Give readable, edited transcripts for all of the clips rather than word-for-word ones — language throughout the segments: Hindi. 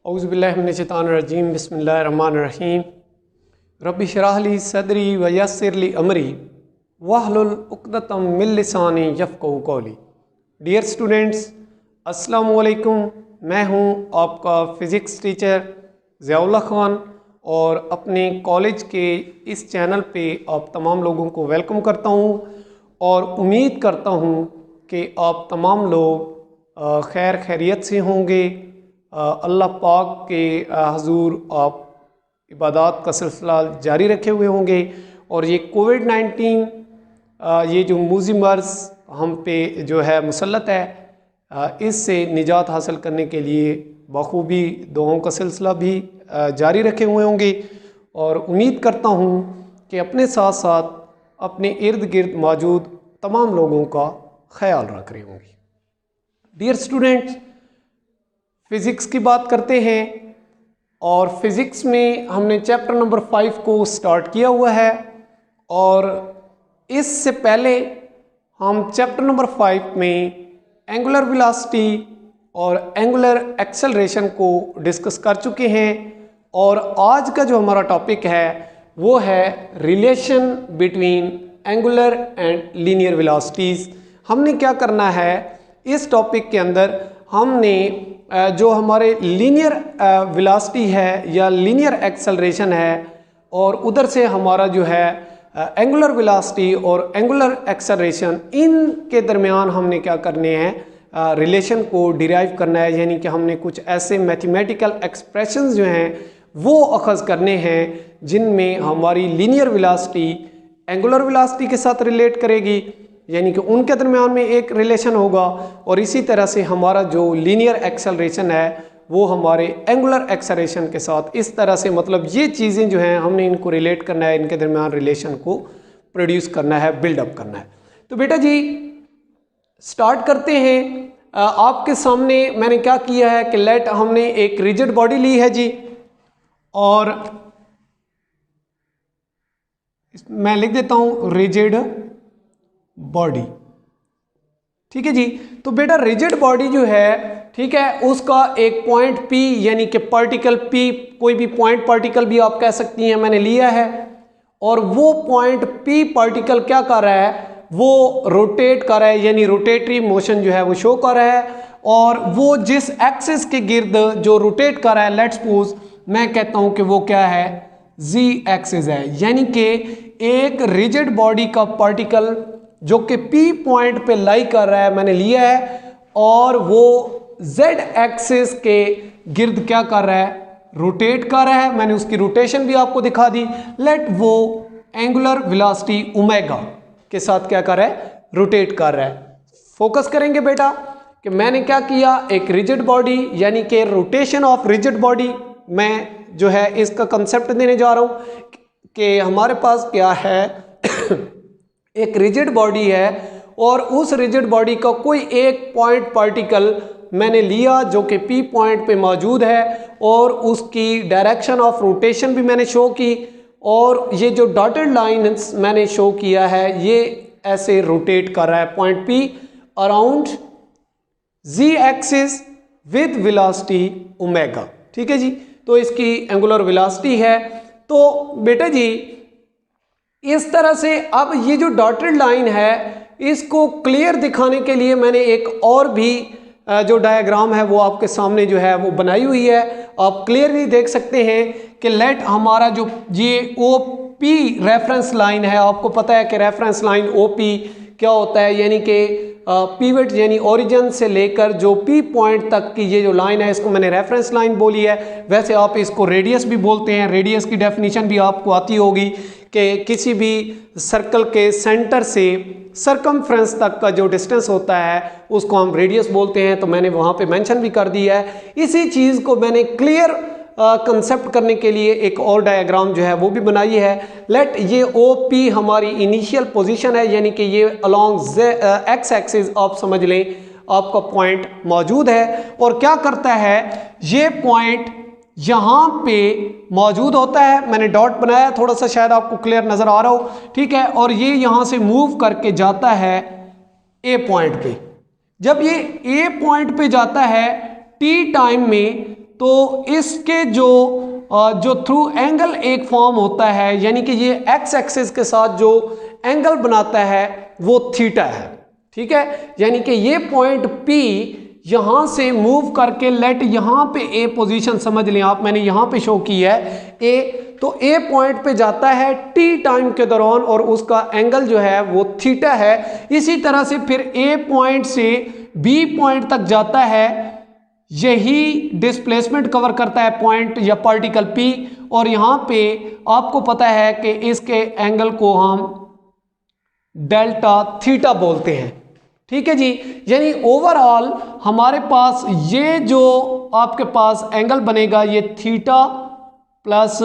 औज़ुबिल्लाहिमिनश्शैतानिर्रजीम बिस्मिल्लाहिर्रहमानिर्रहीम रब्बि इश्रह ली सदरी व यस्सिर ली अमरी वहलुल उक़दतम मिन लिसानी यफ़क़हू क़ौली। डियर स्टूडेंट्स, अस्सलामु अलैकुम। मैं हूं आपका फ़िज़िक्स टीचर ज़ियाउल्लाह ख़ान और अपने कॉलेज के इस चैनल पे आप तमाम लोगों को वेलकम करता हूं और उम्मीद करता हूं कि आप तमाम लोग खैर खैरियत से होंगे। अल्लाह पाक के हजूर आप इबादत का सिलसिला जारी रखे हुए होंगे और ये कोविड-19 ये जो मूज़ी मर्ज़ हम पे जो है मुसल्लत है, इससे निजात हासिल करने के लिए बखूबी दुआओं का सिलसिला भी जारी रखे हुए होंगे और उम्मीद करता हूँ कि अपने साथ साथ अपने इर्द गिर्द मौजूद तमाम लोगों का ख्याल रख रहे होंगे। डियर स्टूडेंट्स, फ़िज़िक्स की बात करते हैं और फ़िज़िक्स में हमने चैप्टर नंबर 5 को स्टार्ट किया हुआ है और इससे पहले हम चैप्टर नंबर 5 में एंगुलर वेलोसिटी और एंगुलर एक्सेलरेशन को डिस्कस कर चुके हैं और आज का जो हमारा टॉपिक है वो है relation between angular and linear velocities. हमने क्या करना है इस टॉपिक के अंदर, हमने जो हमारे लीनियर वेलोसिटी है या लीनियर एक्सेलरेशन है और उधर से हमारा जो है एंगुलर वेलोसिटी और एंगुलर एक्सेलरेशन, इनके दरमियान हमने क्या करने हैं रिलेशन को डिराइव करना है। यानी कि हमने कुछ ऐसे मैथमेटिकल एक्सप्रेशंस जो हैं वो अखज़ करने हैं जिनमें हमारी लीनियर वेलोसिटी एंगुलर वेलोसिटी के साथ रिलेट करेगी, यानी कि उनके दरमियान में एक रिलेशन होगा और इसी तरह से हमारा जो लीनियर एक्सेलरेशन है वो हमारे एंगुलर एक्सेलरेशन के साथ, इस तरह से मतलब ये चीज़ें जो हैं हमने इनको रिलेट करना है, इनके दरमियान रिलेशन को प्रोड्यूस करना है, बिल्डअप करना है। तो बेटा जी स्टार्ट करते हैं। आपके सामने मैंने क्या किया है कि लेट हमने एक रिजिड बॉडी ली है जी और मैं लिख देता हूं रिजिड बॉडी। ठीक है जी। तो बेटा रिजिड बॉडी जो है, ठीक है, उसका एक पॉइंट P यानी कि पार्टिकल P, कोई भी पॉइंट पार्टिकल भी आप कह सकती हैं, मैंने लिया है और वो पॉइंट P पार्टिकल क्या कर रहा है, वो रोटेट कर रहा है, यानी रोटेटरी मोशन जो है वो शो कर रहा है और वो जिस एक्सिस के गिर्द जो रोटेट कर रहा है, लेट्स सपोज मैं कहता हूं कि वो क्या है, Z एक्सिस है। यानी कि एक रिजिड बॉडी का पार्टिकल जो कि P पॉइंट पे लाई कर रहा है, मैंने लिया है और वो Z एक्सिस के गिर्द क्या कर रहा है, रोटेट कर रहा है। मैंने उसकी रोटेशन भी आपको दिखा दी। लेट वो एंगुलर वेलोसिटी ओमेगा के साथ क्या कर रहा है, रोटेट कर रहा है। फोकस करेंगे बेटा कि मैंने क्या किया, एक रिजिड बॉडी यानी कि रोटेशन ऑफ रिजिड बॉडी, मैं जो है इसका कंसेप्ट देने जा रहा हूं कि हमारे पास क्या है एक रिजिड बॉडी है और उस रिजिड बॉडी का कोई एक पॉइंट पार्टिकल मैंने लिया जो कि P पॉइंट पे मौजूद है और उसकी डायरेक्शन ऑफ रोटेशन भी मैंने शो की और ये जो डॉटेड लाइंस मैंने शो किया है ये ऐसे रोटेट कर रहा है point P around Z axis with velocity omega. ठीक है जी। तो इसकी एंगुलर वेलोसिटी है। तो बेटा जी इस तरह से अब ये जो डॉटेड लाइन है इसको क्लियर दिखाने के लिए मैंने एक और भी जो डायग्राम है वो आपके सामने जो है वो बनाई हुई है। आप क्लियरली देख सकते हैं कि लेट हमारा जो ये OP रेफरेंस लाइन है, आपको पता है कि रेफरेंस लाइन OP क्या होता है, यानी कि पिवट यानी ओरिजिन से लेकर जो P पॉइंट तक की ये जो लाइन है इसको मैंने रेफरेंस लाइन बोली है। वैसे आप इसको रेडियस भी बोलते हैं। रेडियस की डेफिनेशन भी आपको आती होगी कि किसी भी सर्कल के सेंटर से सरकमफ्रेंस तक का जो डिस्टेंस होता है उसको हम रेडियस बोलते हैं। तो मैंने वहाँ पे मेंशन भी कर दिया है। इसी चीज़ को मैंने क्लियर कंसेप्ट करने के लिए एक और डायग्राम जो है वो भी बनाई है। लेट ये OP हमारी इनिशियल पोजीशन है, यानी कि ये अलोंग एक्स एक्सिस आप समझ लें आपका पॉइंट मौजूद है और क्या करता है, ये पॉइंट यहाँ पे मौजूद होता है। मैंने डॉट बनाया, थोड़ा सा शायद आपको क्लियर नजर आ रहा हो, ठीक है, और ये यहाँ से मूव करके जाता है A पॉइंट पे। जब ये A पॉइंट पे जाता है T टाइम में तो इसके जो थ्रू एंगल एक फॉर्म होता है, यानी कि ये एक्स एक्सिस के साथ जो एंगल बनाता है वो थीटा है। ठीक है, यानी कि ये पॉइंट P यहां से मूव करके लेट यहां पे ए पोजीशन समझ लें आप, मैंने यहां पे शो की है ए, तो ए पॉइंट पे जाता है टी टाइम के दौरान और उसका एंगल जो है वो थीटा है। इसी तरह से फिर ए पॉइंट से बी पॉइंट तक जाता है, यही डिस्प्लेसमेंट कवर करता है पॉइंट या पार्टिकल P, और यहां पे आपको पता है कि इसके एंगल को हम डेल्टा थीटा बोलते हैं। ठीक है जी, यानी ओवरऑल हमारे पास ये जो आपके पास एंगल बनेगा ये थीटा प्लस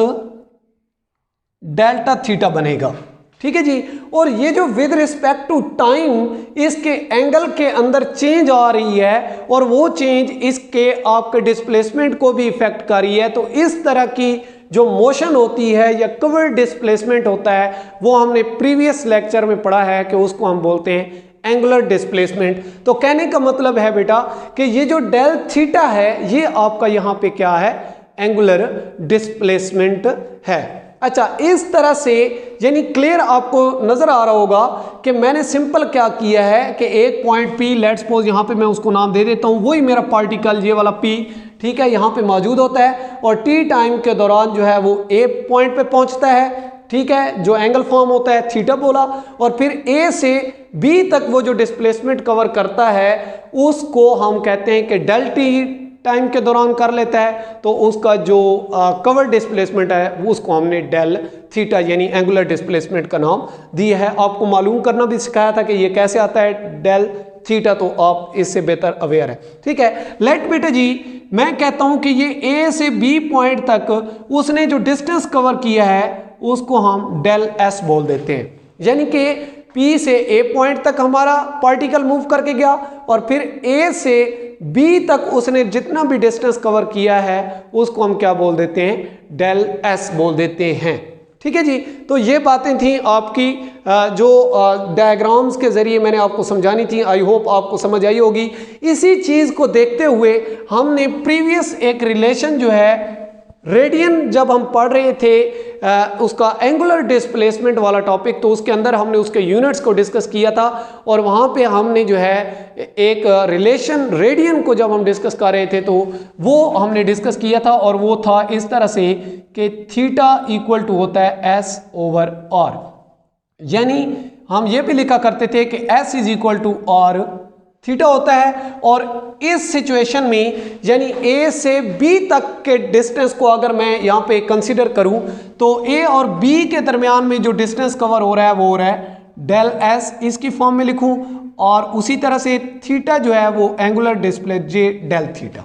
डेल्टा थीटा बनेगा। ठीक है जी, और ये जो विद रिस्पेक्ट टू टाइम इसके एंगल के अंदर चेंज आ रही है और वो चेंज इसके आपके डिस्प्लेसमेंट को भी इफेक्ट कर रही है, तो इस तरह की जो मोशन होती है या कवर डिस्प्लेसमेंट होता है वो हमने प्रीवियस लेक्चर में पढ़ा है कि उसको हम बोलते हैं एंगुलर डिस्प्लेसमेंट। तो कहने का मतलब है बेटा कि ये जो डेल थीटा है ये आपका यहाँ पे क्या है, एंगुलर डिस्प्लेसमेंट है। अच्छा, इस तरह से यानी क्लियर आपको नजर आ रहा होगा कि मैंने सिंपल क्या किया है कि एक पॉइंट P, लेट्स सपोज यहाँ पे मैं उसको नाम दे देता हूँ, वही मेरा पार्टिकल ये वाला P, ठीक है, यहाँ पे मौजूद होता है और टी टाइम के दौरान जो है वो ए पॉइंट पे पहुंचता है। ठीक है, जो एंगल फॉर्म होता है थीटा बोला, और फिर ए से बी तक वो जो डिस्प्लेसमेंट कवर करता है उसको हम कहते हैं कि डेल टी टाइम के दौरान कर लेता है, तो उसका जो कवर डिस्प्लेसमेंट है उसको हमने डेल थीटा यानी एंगुलर डिस्प्लेसमेंट का नाम दिया है। आपको मालूम करना भी सिखाया था कि ये कैसे आता है डेल थीटा, तो आप इससे बेहतर अवेयर है। ठीक है, लेट बेटा जी मैं कहता हूं कि ये ए से बी पॉइंट तक उसने जो डिस्टेंस कवर किया है उसको हम डेल एस बोल देते हैं, यानी कि P से A पॉइंट तक हमारा पार्टिकल मूव करके गया और फिर A से B तक उसने जितना भी डिस्टेंस कवर किया है उसको हम क्या बोल देते हैं, डेल S बोल देते हैं। ठीक है जी, तो ये बातें थी आपकी जो डायग्राम्स के जरिए मैंने आपको समझानी थी, आई होप आपको समझ आई होगी। इसी चीज को देखते हुए हमने प्रीवियस एक रिलेशन जो है रेडियन जब हम पढ़ रहे थे उसका एंगुलर डिस्प्लेसमेंट वाला टॉपिक, तो उसके अंदर हमने उसके यूनिट्स को डिस्कस किया था और वहाँ पे हमने जो है एक रिलेशन रेडियन को जब हम डिस्कस कर रहे थे तो वो हमने डिस्कस किया था और वो था इस तरह से कि थीटा इक्वल टू होता है S ओवर R, यानी हम ये भी लिखा करते थे कि S is equal to R theta होता है। और इस सिचुएशन में यानी A से B तक के डिस्टेंस को अगर मैं यहाँ पे कंसीडर करूँ तो A और B के दरमियान में जो डिस्टेंस कवर हो रहा है वो हो रहा है डेल S, इसकी फॉर्म में लिखूँ, और उसी तरह से थीटा जो है वो एंगुलर डिस्प्ले जे डेल थीटा।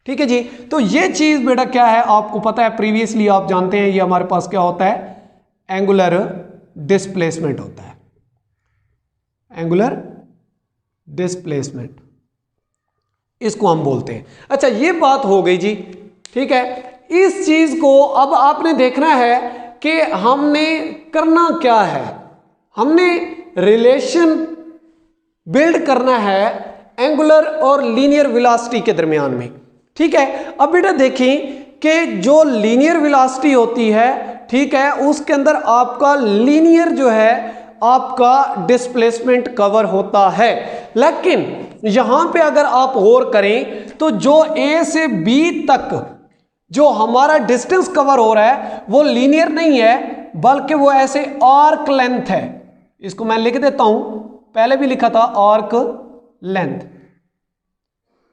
ठीक है जी, तो ये चीज़ बेटा क्या है आपको पता है, प्रीवियसली आप जानते हैं ये हमारे पास क्या होता है, एंगुलर डिस्प्लेसमेंट होता है, एंगुलर डिस्प्लेसमेंट इसको हम बोलते हैं। अच्छा, ये बात हो गई जी। ठीक है, इस चीज को अब आपने देखना है कि हमने करना क्या है, हमने रिलेशन बिल्ड करना है एंगुलर और लीनियर वेलोसिटी के दरमियान में। ठीक है, अब बेटा देखें कि जो लीनियर वेलोसिटी होती है, ठीक है, उसके अंदर आपका लीनियर जो है आपका डिस्प्लेसमेंट कवर होता है, लेकिन यहां पे अगर आप गौर करें तो जो A से B तक जो हमारा डिस्टेंस कवर हो रहा है वो लीनियर नहीं है बल्कि वो ऐसे आर्क लेंथ है। इसको मैं लिख देता हूं, पहले भी लिखा था आर्क लेंथ।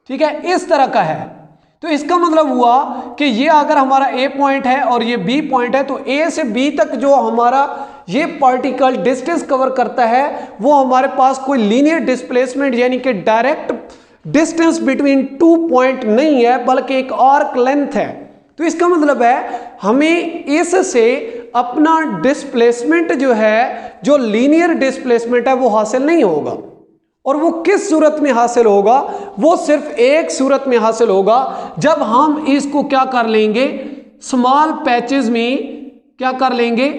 ठीक है, इस तरह का है। तो इसका मतलब हुआ कि ये अगर हमारा A पॉइंट है और ये B पॉइंट है तो A से B तक जो हमारा ये पार्टिकल डिस्टेंस कवर करता है वो हमारे पास कोई लीनियर डिस्प्लेसमेंट यानी कि direct distance between two point नहीं है बल्कि एक आर्क लेंथ है। तो इसका मतलब है हमें इससे अपना डिस्प्लेसमेंट जो है, जो लीनियर डिस्प्लेसमेंट है वो हासिल नहीं होगा। और वो किस सूरत में हासिल होगा, वो सिर्फ एक सूरत में हासिल होगा जब हम इसको क्या कर लेंगे, स्मॉल पैचेस में क्या कर लेंगे,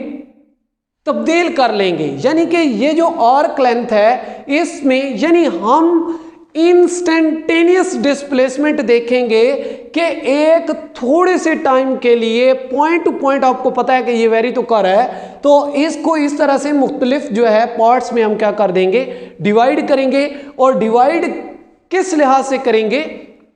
तब्दील कर लेंगे। यानी कि ये जो आर्क लेंथ है इसमें यानी हम इंस्टेंटेनियस डिस्प्लेसमेंट देखेंगे कि एक थोड़े से टाइम के लिए पॉइंट टू पॉइंट आपको पता है कि ये वेरी तो कर है, तो इसको इस तरह से मुख्तलिफ जो है पार्ट्स में हम क्या कर देंगे, डिवाइड करेंगे। और डिवाइड किस लिहाज से करेंगे,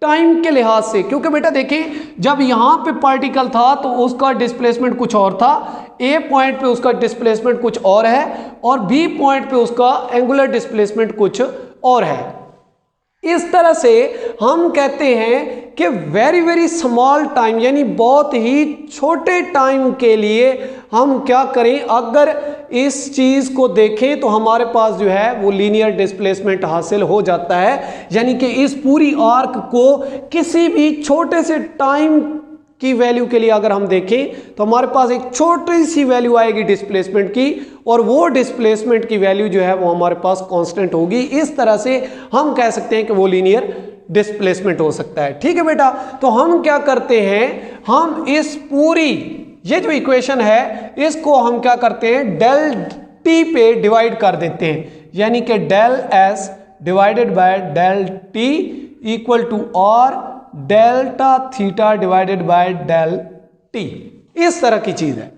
टाइम के लिहाज से। क्योंकि बेटा देखिए जब यहां पे पार्टिकल था तो उसका डिस्प्लेसमेंट कुछ और था, ए पॉइंट पे उसका डिस्प्लेसमेंट कुछ और है और बी पॉइंट पे उसका एंगुलर डिस्प्लेसमेंट कुछ और है। इस तरह से हम कहते हैं कि वेरी वेरी स्मॉल टाइम यानी बहुत ही छोटे टाइम के लिए हम क्या करें, अगर इस चीज को देखें तो हमारे पास जो है वो लीनियर डिस्प्लेसमेंट हासिल हो जाता है। यानी कि इस पूरी आर्क को किसी भी छोटे से टाइम की वैल्यू के लिए अगर हम देखें तो हमारे पास एक छोटी सी वैल्यू आएगी डिस्प्लेसमेंट की, और वो डिस्प्लेसमेंट की वैल्यू जो है वो हमारे पास कांस्टेंट होगी। इस तरह से हम कह सकते हैं कि वो लीनियर डिस्प्लेसमेंट हो सकता है। ठीक है बेटा, तो हम क्या करते हैं, हम इस पूरी ये जो इक्वेशन है इसको हम क्या करते हैं, डेल टी पे डिवाइड कर देते हैं। यानी कि del S divided by del T equal to और delta theta divided by del T. इस तरह की चीज है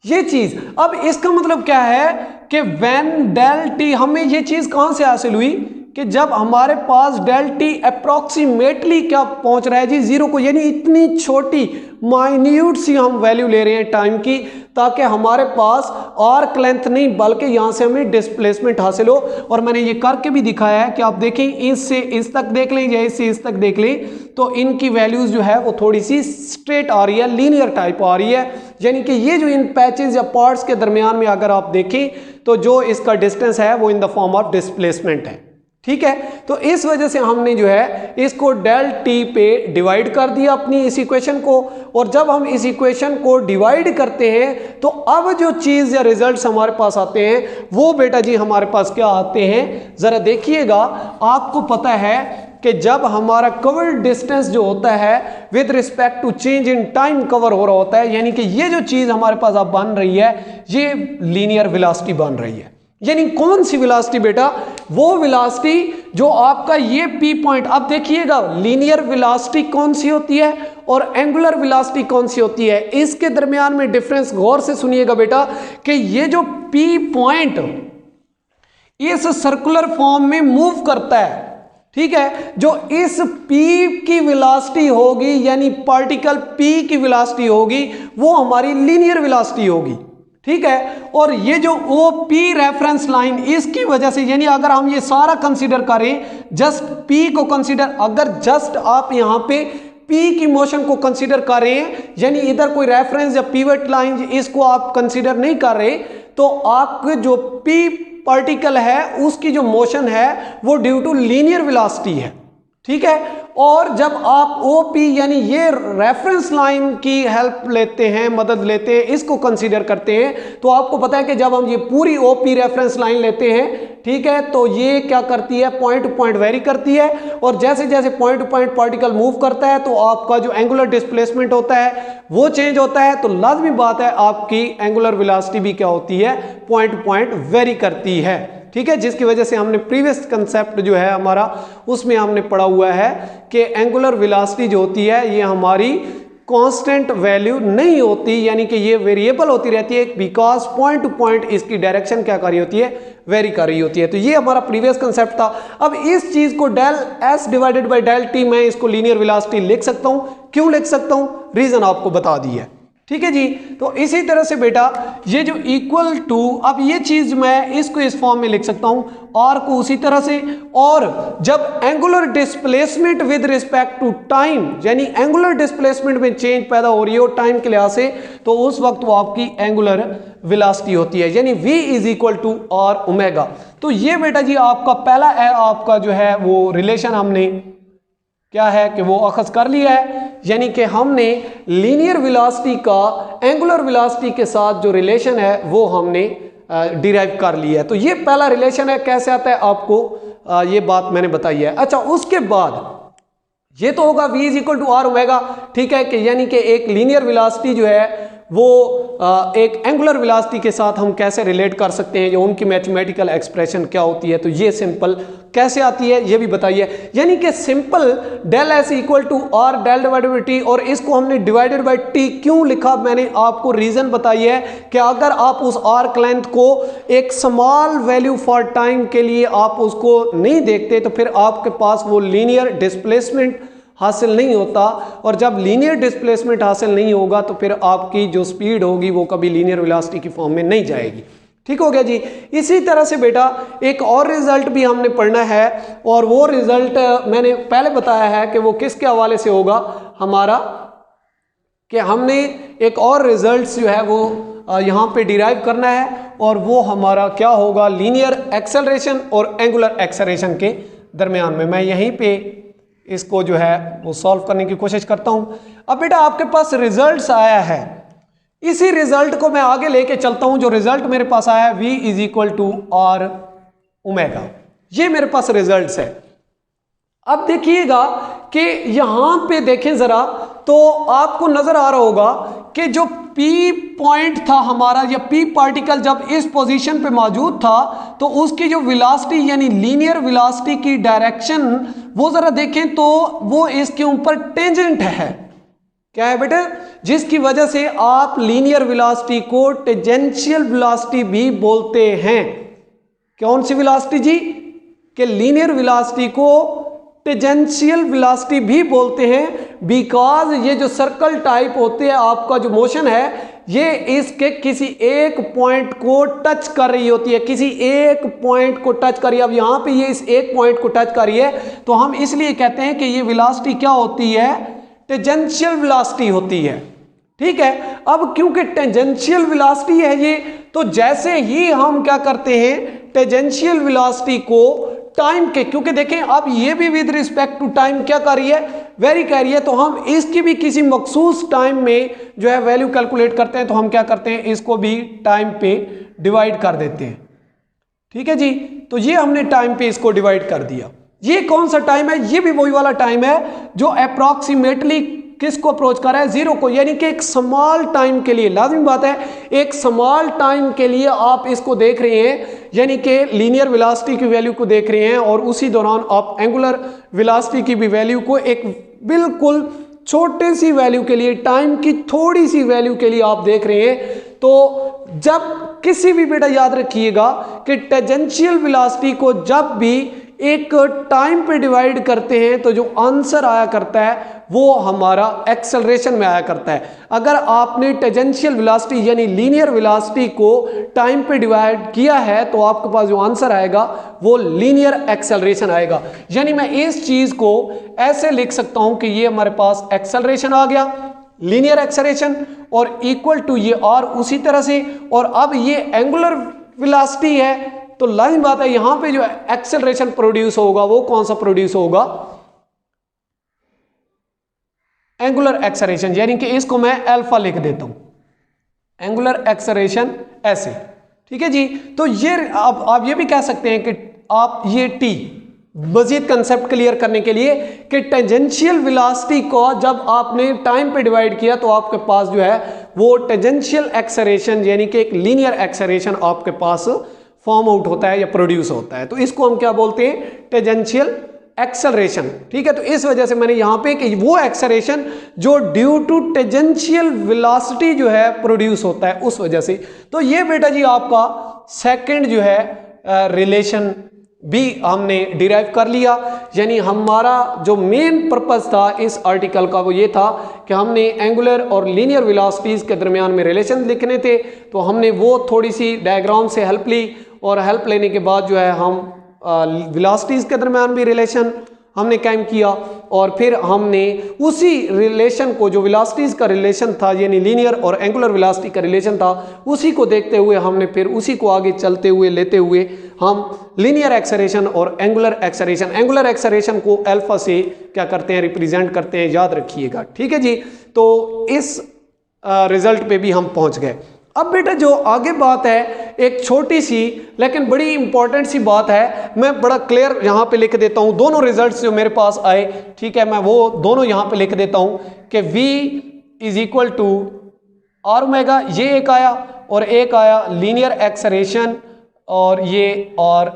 ये चीज। अब इसका मतलब क्या है कि व्हेन डेल टी, हमें ये चीज कहां से हासिल हुई कि जब हमारे पास डेल टी अप्रोक्सीमेटली क्या पहुंच रहा है जी, जीरो को, यानी इतनी छोटी माइन्यूट सी हम वैल्यू ले रहे हैं टाइम की, ताकि हमारे पास आर्क लेंथ नहीं बल्कि यहां से हमें डिस्प्लेसमेंट हासिल हो। और मैंने ये करके भी दिखाया है कि आप देखें इससे इस तक देख लें या इससे इस तक देख लें तो इनकी वैल्यूज जो है वो थोड़ी सी स्ट्रेट आ रही है, लीनियर टाइप आ रही है। यानी कि ये जो इन पैचेस या पार्ट्स के दरमियान में अगर आप देखें तो जो इसका डिस्टेंस है वो in the form of displacement है। ठीक है, तो इस वजह से हमने जो है इसको डेल टी पे डिवाइड कर दिया अपनी इस इक्वेशन को। और जब हम इस इक्वेशन को डिवाइड करते हैं तो अब जो चीज या रिजल्ट्स हमारे पास आते हैं वो बेटा जी हमारे पास क्या आते हैं, जरा देखिएगा। आपको पता है कि जब हमारा कवर डिस्टेंस जो होता है with respect to change in time cover हो रहा होता है, यानी कि ये जो चीज हमारे पास अब बन रही है ये लीनियर वेलोसिटी बन रही है। यानी कौन सी वेलोसिटी बेटा, वो वेलोसिटी जो आपका ये पी पॉइंट, अब देखिएगा लीनियर वेलोसिटी कौन सी होती है और एंगुलर वेलोसिटी कौन सी होती है, इसके दरमियान में डिफरेंस गौर से सुनिएगा बेटा कि ये जो पी पॉइंट इस सर्कुलर फॉर्म में मूव करता है, ठीक है, जो इस P की वेलोसिटी होगी यानी पार्टिकल P की वेलोसिटी होगी वो हमारी लीनियर वेलोसिटी होगी। ठीक है, और ये जो OP रेफरेंस लाइन इसकी वजह से, यानी अगर हम ये सारा कंसीडर करें, जस्ट P को कंसीडर, अगर जस्ट आप यहां पे P की मोशन को कंसीडर कर रहे हैं, यानी इधर कोई रेफरेंस या पिवट लाइन इसको आप कंसीडर नहीं कर रहे, तो आपके जो P पार्टिकल है उसकी जो मोशन है वो ड्यू टू लीनियर वेलोसिटी है। ठीक है, और जब आप OP यानी ये रेफरेंस लाइन की हेल्प लेते हैं, मदद लेते हैं, इसको कंसीडर करते हैं, तो आपको पता है कि जब हम ये पूरी OP रेफरेंस लाइन लेते हैं, ठीक है, तो ये क्या करती है, पॉइंट टू पॉइंट वेरी करती है। और जैसे जैसे point two point particle move करता है तो आपका जो एंगुलर डिस्प्लेसमेंट होता है वो चेंज होता है, तो लाजमी बात है आपकी एंगुलर वेलोसिटी भी क्या होती है, पॉइंट टू पॉइंट वेरी करती है। ठीक है, जिसकी वजह से हमने प्रीवियस कंसेप्ट जो है हमारा उसमें हमने पढ़ा हुआ है कि एंगुलर वेलोसिटी जो होती है ये हमारी कांस्टेंट वैल्यू नहीं होती, यानी कि ये वेरिएबल होती रहती है, बिकॉज पॉइंट टू पॉइंट इसकी डायरेक्शन क्या कर रही होती है, वेरी कर रही होती है। तो ये हमारा प्रीवियस कंसेप्ट था। अब इस चीज को del S divided by del T, मैं इसको लीनियर वेलोसिटी लिख सकता हूं। क्यों लिख सकता हूं, रीजन आपको बता दी है। ठीक है जी, तो इसी तरह से बेटा ये जो इक्वल टू, अब ये चीज मैं इसको इस फॉर्म में लिख सकता हूं, और को उसी तरह से। और जब angular displacement with respect to time, यानी एंगुलर डिस्प्लेसमेंट में चेंज पैदा हो रही हो टाइम के लिहाज से, तो उस वक्त वो आपकी एंगुलर वेलोसिटी होती है, यानी v is equal to R omega. तो ये बेटा जी आपका पहला है, आपका जो है वो रिलेशन हमने क्या है कि वो अखज कर लिया है, यानी कि हमने लीनियर वेलोसिटी का एंगुलर वेलोसिटी के साथ जो रिलेशन है वो हमने डिराइव कर लिया है। तो ये पहला रिलेशन है, कैसे आता है आपको ये बात मैंने बताई है। अच्छा, उसके बाद ये तो होगा v is equal to R omega, ठीक है, कि यानी कि एक लीनियर वेलोसिटी जो है वो एक एंगुलर वेलोसिटी के साथ हम कैसे रिलेट कर सकते हैं, या उनकी मैथमेटिकल एक्सप्रेशन क्या होती है, तो ये सिंपल कैसे आती है ये भी बताइए। यानी कि simple del S equal to R del divided by T, और इसको हमने डिवाइडेड बाई टी क्यों लिखा, मैंने आपको रीजन बताई है कि अगर आप उस आर्क लेंथ को एक स्मॉल वैल्यू फॉर टाइम के लिए आप उसको नहीं देखते तो फिर आपके पास वो लीनियर डिस्प्लेसमेंट हासिल नहीं होता, और जब लीनियर डिस्प्लेसमेंट हासिल नहीं होगा तो फिर आपकी जो स्पीड होगी वो कभी लीनियर वेलोसिटी की फॉर्म में नहीं जाएगी। ठीक हो गया जी। इसी तरह से बेटा एक और रिजल्ट भी हमने पढ़ना है, और वो रिजल्ट मैंने पहले बताया है कि वो किसके हवाले से होगा हमारा, कि हमने एक और रिजल्ट्स जो है वो यहाँ पे डिराइव करना है, और वो हमारा क्या होगा, लीनियर एक्सेलरेशन और एंगुलर एक्सेलरेशन के दरमियान में। मैं यहीं पे इसको जो है वो सॉल्व करने की कोशिश करता हूं। अब बेटा आपके पास रिजल्ट्स आया है, इसी रिजल्ट को मैं आगे लेके चलता हूं। जो रिजल्ट मेरे पास आया है V is equal to R omega, ये मेरे पास रिजल्ट्स है। अब देखिएगा कि यहां पे देखें जरा, तो आपको नजर आ रहा होगा कि जो P पॉइंट था हमारा, या P पार्टिकल जब इस पोजीशन पे मौजूद था, तो उसकी जो वेलोसिटी यानी लीनियर वेलोसिटी की डायरेक्शन वो जरा देखें तो वो इसके ऊपर टेंजेंट है। क्या है बेटा, जिसकी वजह से आप लीनियर वेलोसिटी को टेंजेंशियल वेलोसिटी भी बोलते हैं। कौन सी वेलोसिटी जी, कि लीनियर वेलोसिटी को टेंजेंशियल वेलोसिटी भी बोलते हैं, बिकॉज ये जो सर्कल टाइप होते हैं, आपका जो मोशन है ये इसके किसी एक पॉइंट को टच कर रही होती है, किसी एक पॉइंट को टच कर रही है। अब यहां पे ये इस एक पॉइंट को टच कर रही है, तो हम इसलिए कहते हैं कि ये वेलोसिटी क्या होती है, टेंजेंशियल वेलोसिटी होती है। ठीक है, अब क्योंकि टेंजेंशियल वेलोसिटी है ये, तो जैसे ही हम क्या करते हैं टेंजेंशियल वेलोसिटी को टाइम के, क्योंकि देखें अब ये भी विद रिस्पेक्ट टू टाइम क्या कर रही है, वेरी कर रही है, तो हम इसकी भी किसी मखसूस टाइम में जो है वैल्यू कैलकुलेट करते हैं, तो हम क्या करते हैं इसको भी टाइम पे डिवाइड कर देते हैं। ठीक है जी, तो ये हमने टाइम पे इसको डिवाइड कर दिया। ये कौन सा टाइम है, ये भी वही वाला टाइम है जो अप्रॉक्सीमेटली किसको अप्रोच कर रहा है, जीरो को, यानी कि एक स्मॉल टाइम के लिए, लाजिमी बात है एक स्मॉल टाइम के लिए आप इसको देख रहे हैं, यानी कि लीनियर वेलोसिटी की वैल्यू को देख रहे हैं, और उसी दौरान आप एंगुलर वेलोसिटी की भी वैल्यू को एक बिल्कुल छोटे सी वैल्यू के लिए, टाइम की थोड़ी सी वैल्यू के लिए आप देख रहे हैं। तो जब किसी भी बेटा याद रखिएगा कि टेंजेंशियल वेलोसिटी को जब भी एक टाइम पे डिवाइड करते हैं तो जो आंसर आया करता है वो हमारा एक्सेलरेशन में आया करता है। अगर आपने टेंजेंशियल वेलोसिटी यानी लीनियर वेलोसिटी को टाइम पे डिवाइड किया है तो आपके पास जो आंसर आएगा वो लीनियर एक्सेलरेशन आएगा। यानी मैं इस चीज को ऐसे लिख सकता हूं कि ये हमारे पास एक्सेलरेशन आ गया, लीनियर एक्सेलरेशन, और इक्वल टू ये आर उसी तरह से, और अब ये एंगुलर वेलोसिटी है, तो लाइन बात है यहां पे जो एक्सेलरेशन प्रोड्यूस होगा वो कौन सा प्रोड्यूस होगा, एंगुलर एक्सेलरेशन, यानी कि इसको मैं अल्फा लिख देता हूं, एंगुलर एक्सेलरेशन ऐसे। ठीक है जी, तो ये आप ये भी कह सकते हैं कि आप ये टी मजीद कंसेप्ट क्लियर करने के लिए कि टेंजेंशियल वेलोसिटी को जब आपने टाइम पे डिवाइड किया तो आपके पास जो है वो टेंजेंशियल एक्सेलरेशन यानी कि एक लीनियर एक्सेलरेशन आपके पास फॉर्म आउट होता है या प्रोड्यूस होता है। तो इसको हम क्या बोलते हैं, टेंजेंशियल एक्सेलरेशन। ठीक है, तो इस वजह से मैंने यहां पे कि वो एक्सेलरेशन जो ड्यू टू टेंजेंशियल वेलोसिटी जो है प्रोड्यूस होता है उस वजह से। तो ये बेटा जी आपका सेकंड जो है रिलेशन भी हमने डिराइव कर लिया। यानी हमारा जो मेन पर्पस था इस आर्टिकल का वो ये था कि हमने एंगुलर और लीनियर वेलोसिटीज के दरमियान में रिलेशन लिखने थे, तो हमने वो थोड़ी सी डायग्राम से हेल्प ली, और हेल्प लेने के बाद जो है हम वेलोसिटीज के दरमियान भी रिलेशन हमने कायम किया, और फिर हमने उसी रिलेशन को जो वेलोसिटीज का रिलेशन था यानी लीनियर और एंगुलर वेलोसिटी का रिलेशन था उसी को देखते हुए हमने फिर उसी को आगे चलते हुए लेते हुए हम लीनियर एक्सेलरेशन और एंगुलर एक्सेलरेशन को अल्फा से क्या करते हैं, रिप्रेजेंट करते हैं, याद रखिएगा। ठीक है जी, तो इस रिजल्ट पे भी हम पहुंच गए। अब बेटा जो आगे बात है एक छोटी सी लेकिन बड़ी इंपॉर्टेंट सी बात है, मैं बड़ा क्लियर यहां पे लिख देता हूं दोनों रिजल्ट्स जो मेरे पास आए। ठीक है, मैं वो दोनों यहां पे लिख देता हूं कि V is equal to R omega, ये एक आया और एक आया लीनियर एक्सेलरेशन और ये और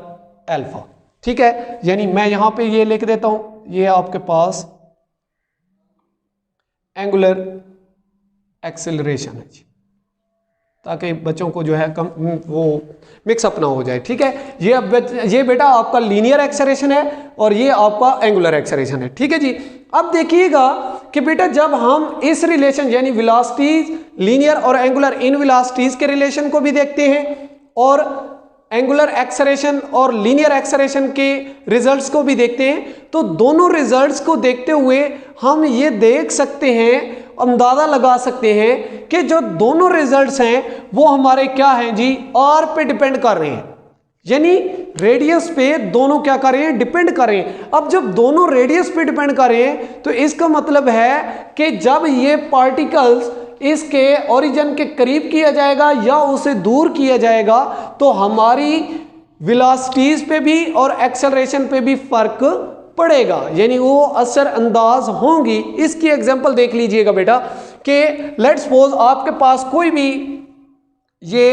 अल्फा। ठीक है, यानी मैं यहां पे ये लिख देता हूं, ये आपके पास एंगुलर एक्सेलरेशन है जी, ताकि बच्चों को जो है वो मिक्सअप ना हो जाए। ठीक है, ये बेटा आपका लीनियर एक्सेलरेशन है और ये आपका एंगुलर एक्सेलरेशन है। ठीक है जी, अब देखिएगा कि बेटा जब हम इस रिलेशन यानी वेलोसिटीज, लीनियर और एंगुलर इन वेलोसिटीज के रिलेशन को भी देखते हैं और एंगुलर एक्सेलरेशन और लीनियर एक्सेलरेशन के रिजल्ट्स को भी देखते हैं, तो दोनों रिजल्ट्स को देखते हुए हम ये देख सकते हैं, अंदाजा लगा सकते हैं कि जो दोनों रिजल्ट्स हैं वो हमारे क्या हैं जी, आर पे डिपेंड कर रहे हैं, यानी रेडियस पे दोनों क्या कर रहे हैं, डिपेंड कर रहे हैं। अब जब दोनों रेडियस पे डिपेंड कर रहे हैं तो इसका मतलब है कि जब ये पार्टिकल्स इसके ओरिजिन के करीब किया जाएगा या उसे दूर किया जाएगा तो हमारी वेलोसिटीज पे भी और एक्सेलरेशन पे भी फर्क पड़ेगा, यानी वो असर अंदाज होंगी। इसकी एग्जांपल देख लीजिएगा बेटा कि लेट्स सपोज आपके पास कोई भी ये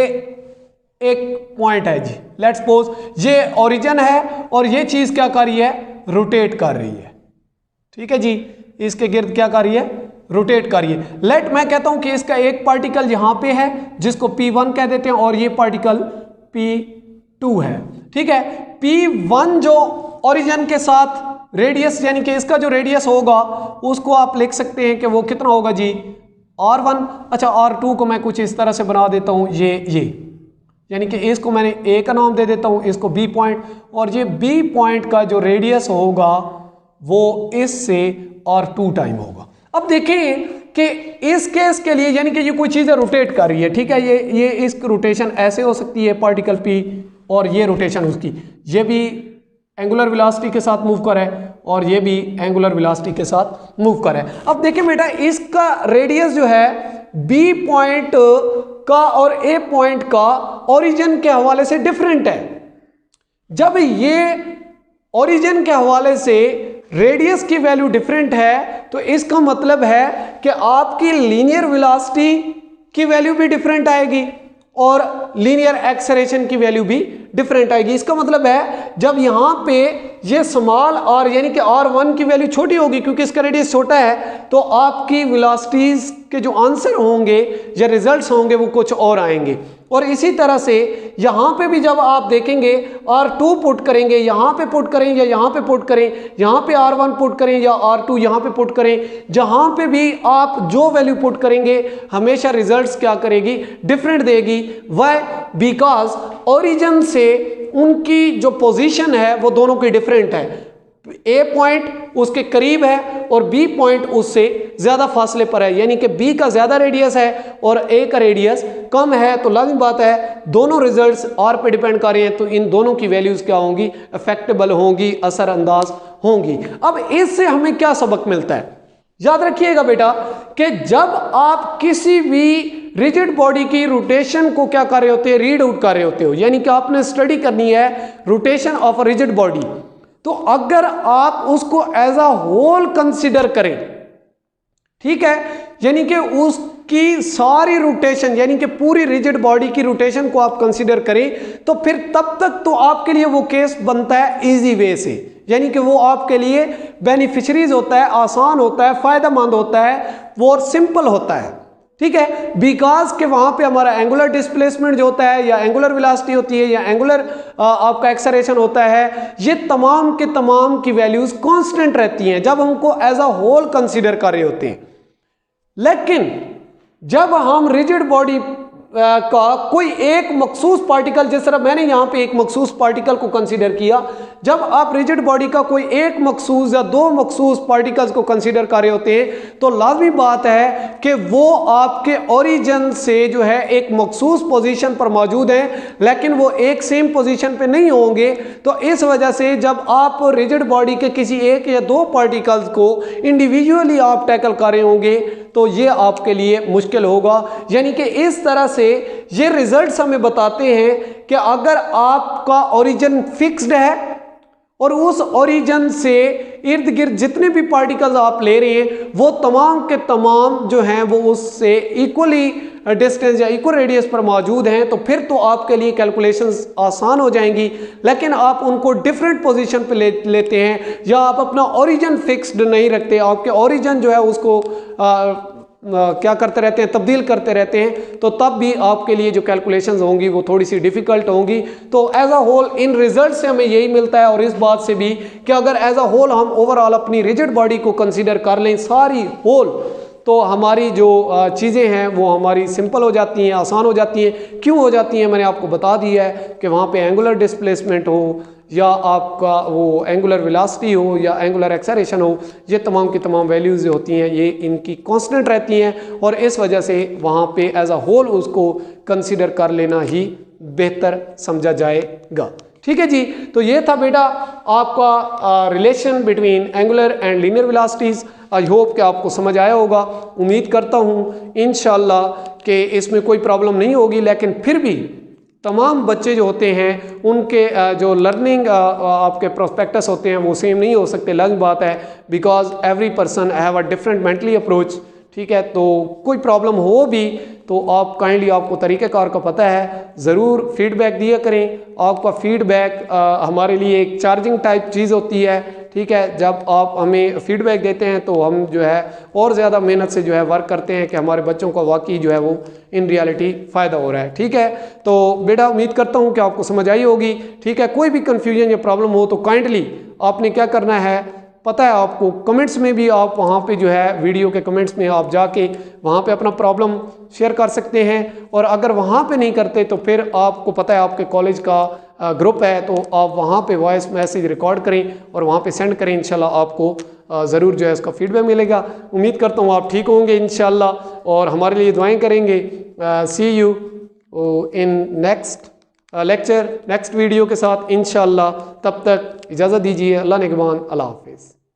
एक पॉइंट है जी, लेट्स सपोज ये ओरिजिन है और ये चीज क्या कर रही है, रोटेट कर रही है। ठीक है जी, इसके गिर्द क्या कर रही है, रोटेट कर रही है। लेट मैं कहता हूं कि इसका एक पार्टिकल यहां पे है जिसको P1 कह देते हैं और ये पार्टिकल P2 है। ठीक है, P1 जो ओरिजिन के साथ रेडियस यानी कि इसका जो रेडियस होगा उसको आप लिख सकते हैं कि वो कितना होगा जी, R1। अच्छा, R2 को मैं कुछ इस तरह से बना देता हूं, ये यानी कि इसको मैंने A का नाम दे देता हूं, इसको B पॉइंट, और ये B पॉइंट का जो रेडियस होगा वो इससे R2 टाइम होगा। अब देखें कि इस केस के लिए यानी कि ये कोई चीज़ रोटेट कर रही है। ठीक है, ये इस रोटेशन ऐसे हो सकती है पार्टिकल P और ये रोटेशन उसकी, ये भी एंगुलर वेलोसिटी के साथ मूव कर रहा है और ये भी एंगुलर वेलोसिटी के साथ मूव कर रहा है। अब देखिए बेटा इसका रेडियस जो है B पॉइंट का और A पॉइंट का ओरिजिन के हवाले से डिफरेंट है। जब ये ओरिजिन के हवाले से रेडियस की वैल्यू डिफरेंट है तो इसका मतलब है कि आपकी लीनियर वेलोसिटी की वैल्यू भी डिफरेंट आएगी और लीनियर एक्सेलरेशन की वैल्यू भी डिफरेंट आएगी। इसका मतलब है जब यहां पे ये स्मॉल r यानी कि R1 की वैल्यू छोटी होगी क्योंकि इसका रेडियस छोटा है, तो आपकी वेलोसिटीज के जो आंसर होंगे या रिजल्ट्स होंगे वो कुछ और आएंगे। और इसी तरह से यहां पे भी जब आप देखेंगे R2 पुट करेंगे, यहां पे पुट करें या यहां पे पुट करें, यहां पे R1 पुट करें या R2 यहां पे पुट करें, जहां पे भी आप जो वैल्यू पुट करेंगे हमेशा रिजल्ट्स क्या करेगी, डिफरेंट देगी। व्हाई? बिकॉज ओरिजिन से उनकी जो पोजीशन है वो दोनों की डिफरेंट है। A पॉइंट उसके करीब है और B पॉइंट उससे ज्यादा फासले पर है, यानी कि B का ज्यादा रेडियस है और A का रेडियस कम है। तो लाजिम बात है दोनों रिजल्ट्स R पे डिपेंड कर रहे हैं, तो इन दोनों की वैल्यूज क्या होंगी, अफेक्टेबल होंगी, असरअंदाज होंगी। अब इससे हमें क्या सबक मिलता है, याद रखिएगा बेटा कि जब आप किसी भी रिजिड बॉडी की रोटेशन को क्या कर रहे होते हैं, रीड आउट कर रहे होते हो, यानी कि आपने स्टडी करनी है rotation of a rigid body, तो अगर आप उसको एज अ होल कंसीडर करें, ठीक है, यानी कि उसकी सारी रोटेशन यानी कि पूरी रिजिड बॉडी की रोटेशन को आप कंसीडर करें, तो फिर तब तक तो आपके लिए वो केस बनता है इजी वे से, यानी कि वो आपके लिए बेनिफिशरीज होता है, आसान होता है, फायदेमंद होता है, वो और सिंपल होता है। ठीक है, बिकॉज के वहां पे हमारा एंगुलर डिस्प्लेसमेंट जो होता है या एंगुलर वेलोसिटी होती है या एंगुलर आपका एक्सेलरेशन होता है, ये तमाम के तमाम की वैल्यूज कांस्टेंट रहती हैं जब हमको एज अ होल कंसीडर कर रहे होते हैं। लेकिन जब हम रिजिड बॉडी का कोई एक मखसूस पार्टिकल, जिस तरह मैंने यहां पे एक मखसूस पार्टिकल को कंसीडर किया, जब आप रिजिड बॉडी का कोई एक मखसूस या दो मखसूस पार्टिकल्स को कंसीडर कर रहे होते हैं, तो लाजमी बात है कि वो आपके ओरिजिन से जो है एक मखसूस पोजीशन पर मौजूद हैं, लेकिन वो एक सेम पोजीशन पे नहीं होंगे। तो इस वजह से जब आप रिजिड बॉडी के किसी एक या दो पार्टिकल्स को इंडिविजुअली आप टैकल कर रहे होंगे तो ये आपके लिए मुश्किल होगा। यानी कि इस तरह से ये रिजल्ट्स हमें बताते हैं कि अगर आपका ओरिजिन फिक्स्ड है और उस ओरिजिन से इर्द गिर्द जितने भी पार्टिकल्स आप ले रहे हैं वो तमाम के तमाम जो हैं वो उससे इक्वली डिस्टेंस या इक्वल रेडियस पर मौजूद हैं तो फिर तो आपके लिए कैलकुलेशंस आसान हो जाएंगी। लेकिन आप उनको डिफरेंट पोजीशन पे लेते हैं या आप अपना ओरिजिन फिक्स्ड नहीं रखते, आपके ओरिजिन जो है उसको क्या करते रहते हैं, तब्दील करते रहते हैं, तो तब भी आपके लिए जो कैलकुलेशंस होंगी वो थोड़ी सी डिफिकल्ट होंगी। तो as a whole in result से हमें यही मिलता है, और इस बात से भी कि अगर एज अ होल हम ओवरऑल अपनी रिजिड बॉडी को कंसीडर कर लें सारी होल, तो हमारी जो चीज़ें हैं वो हमारी सिंपल हो जाती हैं, आसान हो जाती हैं। क्यों हो जाती हैं मैंने आपको बता दिया है कि वहाँ पे एंगुलर डिस्प्लेसमेंट हो या आपका वो एंगुलर वेलोसिटी हो या एंगुलर एक्सेलरेशन हो, ये तमाम की तमाम वैल्यूज़ जो होती हैं ये इनकी कांस्टेंट रहती हैं, और इस वजह से वहाँ पे एज अ होल उसको कंसीडर कर लेना ही बेहतर समझा जाएगा। ठीक है जी, तो ये था बेटा आपका relation between angular and linear velocities. I hope कि आपको समझ आया होगा। उम्मीद करता हूँ इंशाल्लाह कि इसमें कोई प्रॉब्लम नहीं होगी, लेकिन फिर भी तमाम बच्चे जो होते हैं उनके जो लर्निंग आपके प्रोस्पेक्टस होते हैं वो सेम नहीं हो सकते, अलग बात है, because every person have a different mentally approach. ठीक है, तो कोई प्रॉब्लम हो भी तो आप काइंडली, आपको तरीक़ेकार का पता है, ज़रूर फीडबैक दिया करें। आपका फीडबैक हमारे लिए एक चार्जिंग टाइप चीज़ होती है। ठीक है, जब आप हमें फीडबैक देते हैं तो हम जो है और ज़्यादा मेहनत से जो है वर्क करते हैं कि हमारे बच्चों का वाकई जो है वो इन रियलिटी फ़ायदा हो रहा है। ठीक है, तो बेटा उम्मीद करता हूँ कि आपको समझ आई होगी। ठीक है, कोई भी कन्फ्यूजन या प्रॉब्लम हो तो काइंडली आपने क्या करना है पता है आपको, कमेंट्स में भी आप वहाँ पे जो है वीडियो के कमेंट्स में आप जाके वहाँ पे अपना प्रॉब्लम शेयर कर सकते हैं। और अगर वहाँ पे नहीं करते तो फिर आपको पता है आपके कॉलेज का ग्रुप है, तो आप वहाँ पे वॉइस मैसेज रिकॉर्ड करें और वहाँ पे सेंड करें। इंशाल्लाह आपको ज़रूर जो है इसका फीडबैक मिलेगा। उम्मीद करता हूँ आप ठीक होंगे इंशाल्लाह, और हमारे लिए दुआएँ करेंगे। See you in next lecture, next video के साथ इंशाल्लाह। तब तक इजाज़त दीजिए। अल्लाह निगहबान, अल्लाह हाफिज़।